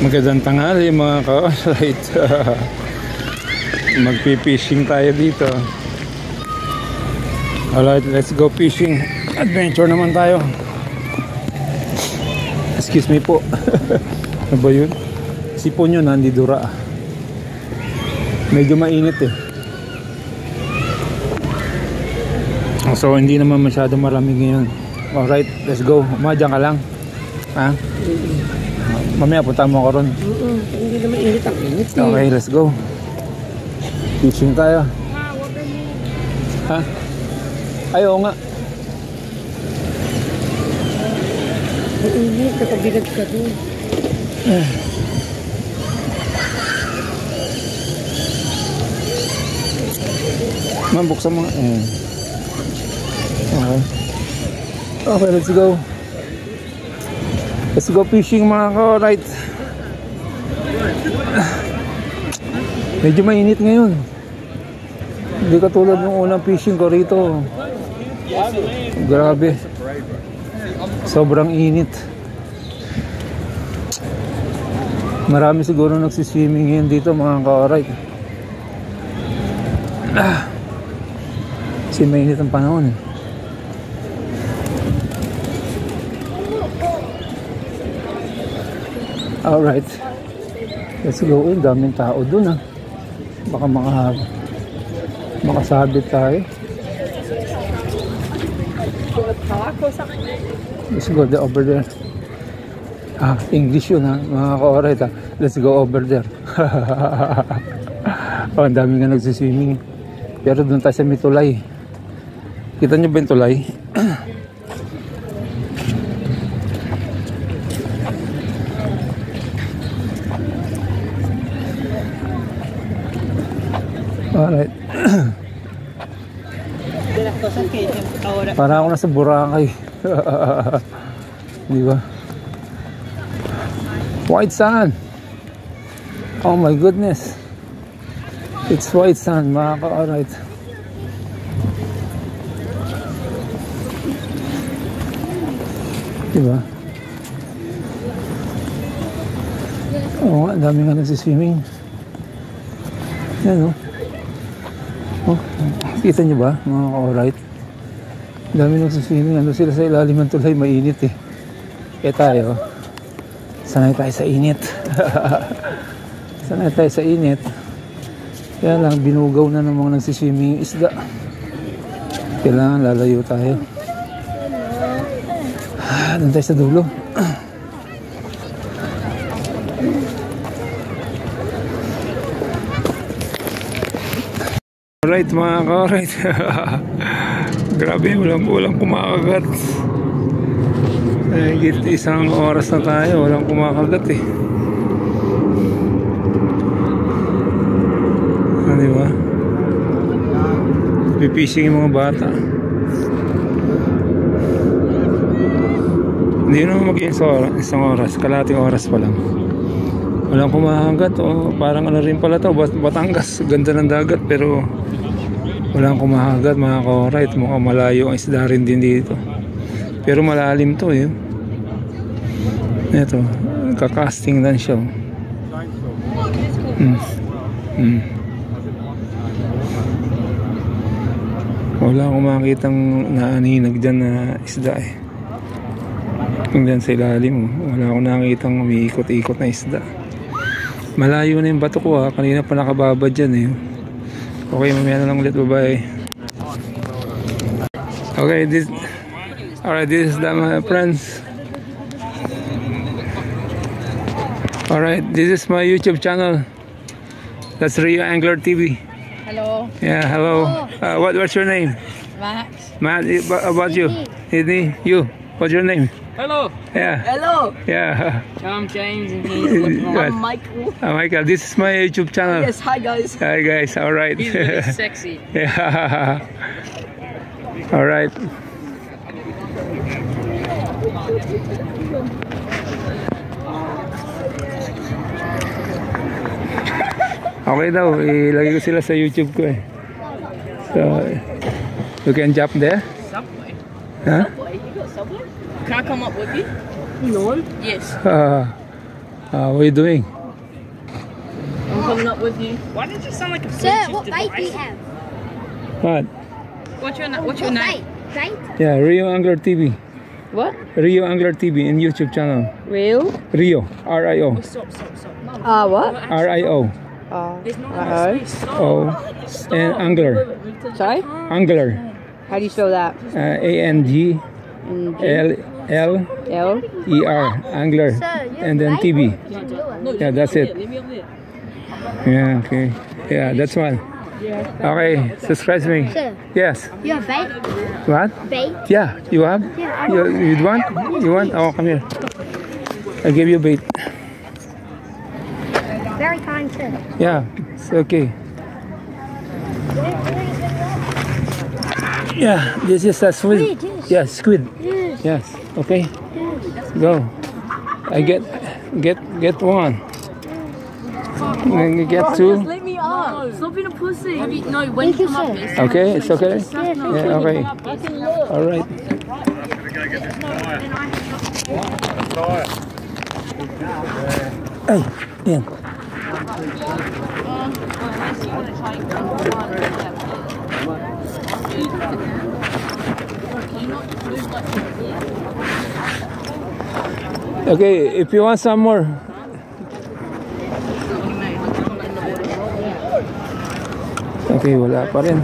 Magandang tanghali mga ka-alright. Magpi-fishing tayo dito. Alright, let's go fishing. Adventure naman tayo. Excuse me po. Ano ba yun? Sipon yun, hindi dura. Medyo mainit eh. So hindi naman masyado maraming ngayon. Alright, let's go. Umadyan ka lang. Ha? Mamaya punta mo ako ron. Hindi naman init ang init. Okay, let's go. Fishing tayo. Ha? Ayaw nga. Ang init, nakabigat ka doon. Ma'am, buksan mo nga. Okay. Okay, let's go. Let's go fishing mga ka-alright. Medyo mainit ngayon. Hindi katulad ng unang fishing ko rito. Grabe. Sobrang init. Marami siguro nagsiswimming ngayon dito mga ka-alright. Kasi mainit ang panahon. Alright, let's go in. Daming tao dun ah. Baka makasabit tayo. Let's go over there. English yun ha, mga ka-alright ha. Let's go over there. Oh, ang dami nga nagsiswimming. Pero dun tayo sa may tulay. Kita nyo ba yung tulay? Alright. Para ako nasa Boracay. Di ba? White sand. Oh my goodness. It's white sand mga ka-alright. Di ba? Oo nga, dami nga nagsiswimming. Yan o. Oh, kita nyo ba mga ka-alright? Dami nagsiswimming. Ano sila sa ilalim ng tulay, mainit eh. Kaya tayo, sanay tayo sa init. Sanay tayo sa init. Kaya lang, binugaw na ng mga nagsiswimming isda. Kailangan lalayo tayo. Doon tayo sa dulo. Alright mga ka-alright. Grabe, walang kumakagat. Isang oras na tayo, walang kumakagat eh. Diba? Pipishing yung mga bata. Hindi naman isang oras, kalahating oras pa lang. Walang kumakagat. Parang ano rin pala to, Batangas. Ganda ng dagat pero walang kumakagat mga ka-alright. Mukhang malayo ang isda rin din dito. Pero malalim to eh. Ito, kakasting lang siya. Wala akong makitang naaninag dyan na isda eh. Kung dyan sa ilalim, wala akong nakitang umiikot-ikot na isda. Malayo na yung bato ko ha. Kanina pa nakababa dyan eh. Okay, mamaya na lang ulit. Bye-bye. Okay, alright, this is that my friends. Alright, this is my YouTube channel. That's Rio Angler TV. Hello. Yeah, hello. What's your name? Max. Matt, about you? Hidney, you. What's your name? Hello. Yeah. Hello. Yeah. I'm James and he's I'm Michael. Michael, this is my YouTube channel. Yes, hi guys. Hi guys, alright. He's really sexy. Yeah. Alright. Okay daw, ilagay ko sila sa YouTube ko eh. So, you can jump there? Subway. Huh? Subway? You got Subway? Can I come up with you? No. Yes. What are you doing? I'm coming up with you. Why did you sound like a Sir, Bluetooth what bait do you device? have? What? What's your What name? bait? Bait? Yeah, Rio Angler TV. What? Rio Angler TV in YouTube channel. Real? Rio, R-I-O. Stop. No. What? R-I-O. There's not Uh-oh. enough space. Stop. O and Angler. Sorry? Angler. How do you spell that? A-N-G-L-E-R. Angler. And then TV. Yeah, that's it. Yeah, okay. Yeah, that's one. Okay, subscribe me. Sir, Yes. you have bait? What? Bait? Yeah, you have? Yeah, I You want? You want? Oh, come here. I give you bait. Very kind, sir. Yeah, it's okay. Yeah, this is a squid. Squid, yes. Yeah, squid. Yes. Yes. Okay. Go. I get one. Then you get two. Let me up. Stop being a pussy. No, Thank you, sir. Okay, it's okay. Yes, Yeah, okay. All right. Hey, Ian. Okay, if you want some more. Okay, wala pa rin.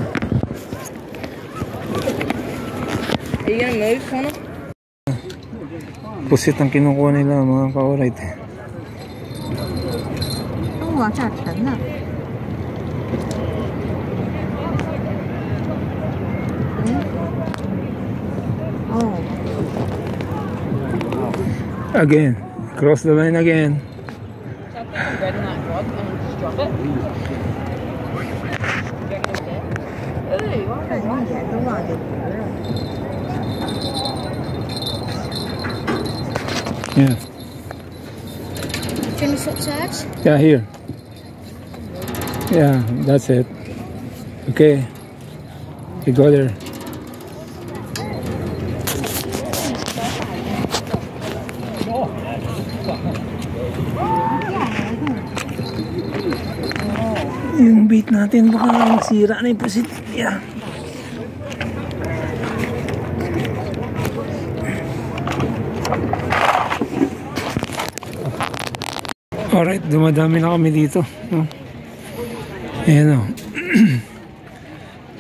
Are you gonna move, Connor? Pusit ang kinukuha nila mga ka-alright. 都往下沉了。哦， Again, cross the line again. Yeah, finish up, search. yeah, here. Yeah, that's it. Okay, you go there. Yung bait natin baka sira na yung pusit. Yeah. Alright, dumadami na kami dito. No? Ayan o.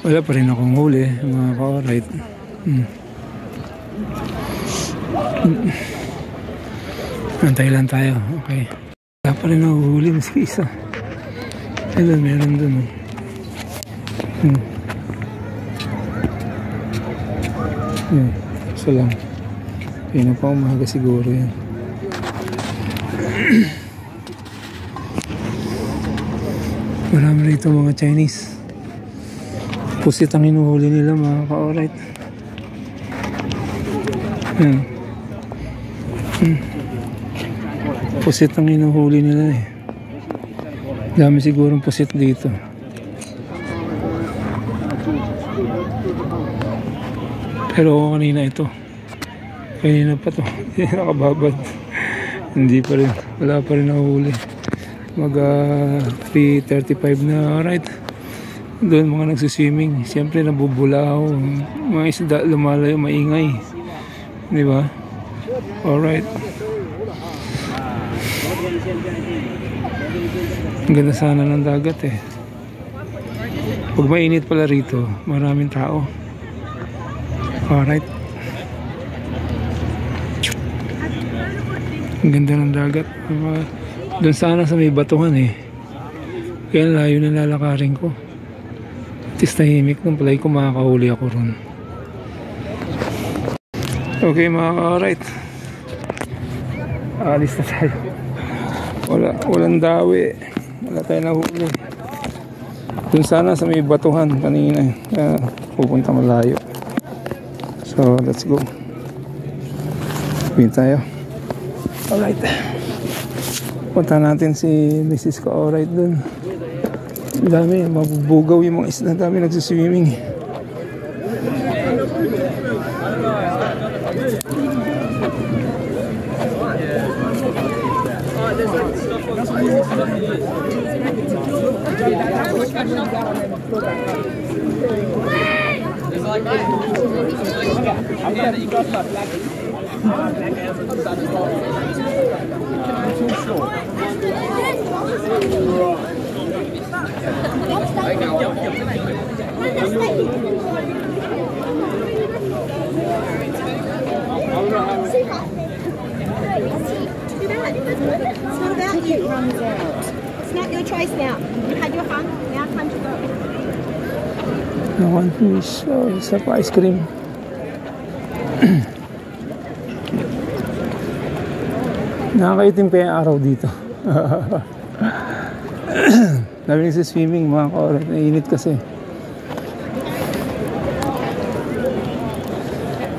Wala pa rin akong huli, mga ka-alright. Antay lang tayo. Okay. Wala pa rin ako huli, maski isa. Ayun, meron dun. Isa lang. Kaya na pa umaga siguro yan. Marami rito mga Chinese. Pusit ang hinuhuli nila mga ka-alright. Pusit ang hinuhuli nila eh. Dami sigurong pusit dito. Pero kanina ito. Kanina pa to. Hindi nakababad. Hindi pa rin. Wala pa rin nahuli. Mag 3:35 na, right? Doon mga nagsiswimming. Siyempre nabubulaw. Mga isda lumalayo, maingay. Di ba? Alright. Ang ganda sana ng dagat eh. Pag mainit pala rito, maraming tao. Alright. Ang ganda ng dagat. Doon sana sa may batuhan eh. Kaya layo na lalakarin ko. At least tahimik nung palagi ko makakahuli ako ron. Okay mga ka-alright. Alis na tayo. Walang dawi. Wala tayo nahuli. Doon sana sa may batuhan kanina. Kaya pupunta malayo. So let's go. Pin tayo. Alright. Punta natin si Mrs. Ka-alright dun. Dami, mabubugaw yung mga isda. Dami nagsiswimming. It's not about you. It's not your choice now. You had your fun. Now time to go. One fish. Oh, isa pa ice cream. Nakakaitim pa yung araw dito. Dami sa swimming mga ka-orat. Nainit kasi.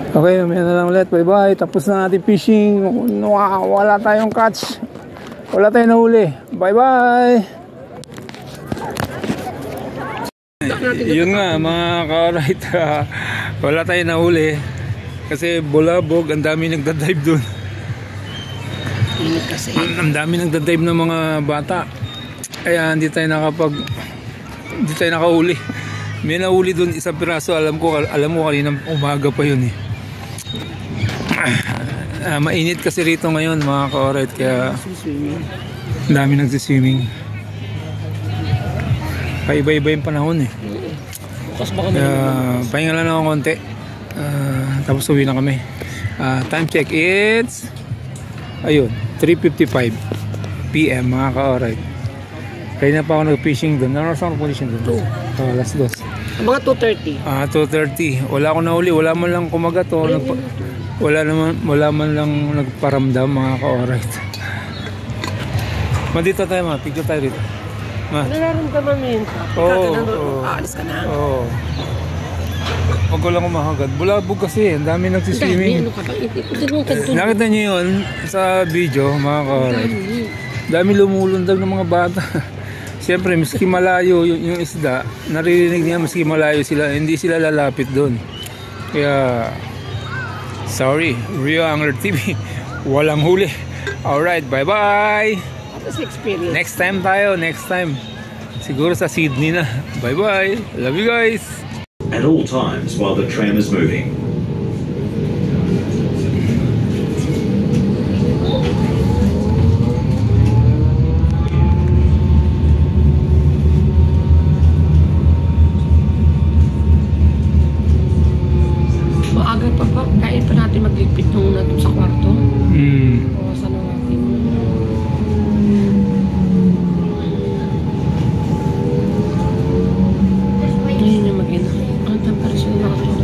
Okay, mamaya na lang ulit. Bye-bye. Tapos na natin fishing. Wow, wala tayong catch. Wala tayong nahuli. Bye-bye. Yun nga mga ka-orat. Wala tayong nahuli. Kasi bulabog. Ang dami nagdadive dun. Ang dami nagdadive ng mga bata. Kaya hindi tayo nakahuli. May nahuli dun isang piraso. Alam mo kanina umaga pa yun eh. Mainit kasi rito ngayon mga ka-orat, kaya dami nagsiswimming. Paiba-iba yung panahon eh. Kaya pahinga lang ako konti, tapos uwi na kami. Time check, it's ayun 3:55 PM mga ka-orat. Kaya na pa ako nag-fishing doon. Ano sa condition doon? Alas 2. Mga 2:30. 2:30. Wala akong nahuli. Wala man lang kumagat o wala man lang nagparamdam mga ka-orat. Dito tayo mga. Picture tayo dito. Nararamdaman mo yun. Aalis ka na. Oo. Huwag ko lang kumakagat. Bulabog kasi. Ang dami nagsiswimming. Nakita niyo yun sa video mga ka-orat. Dami lumulundag ng mga bata. Siyempre, miski malayo yung isda, naririnig niya miski malayo sila, hindi sila lalapit doon. Kaya, sorry, Rio Angler TV, walang huli. Alright, bye-bye! Next time tayo, next time. Siguro sa Sydney na. Bye-bye! Love you guys! At all times while the tram is moving. Maaga pa ba? Kaya pa natin magligpit nung natin sa kwarto. Bawasan na natin. Ngayon yung mag-ina. Ang temperature na ito.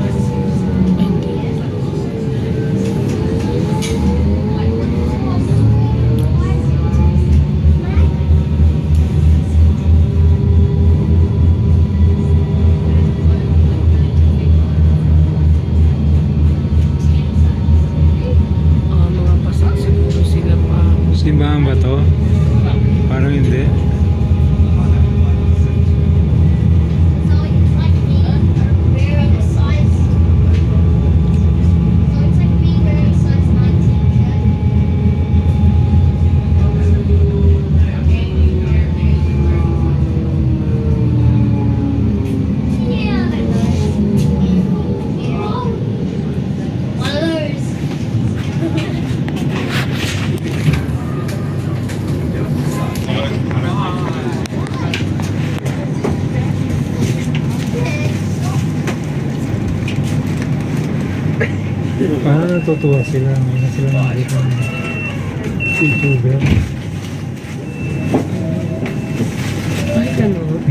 Simbahan ba to? Parang hindi. Parang natutuwa sila. May na sila nakikita ng YouTuber. Ay, gano'n.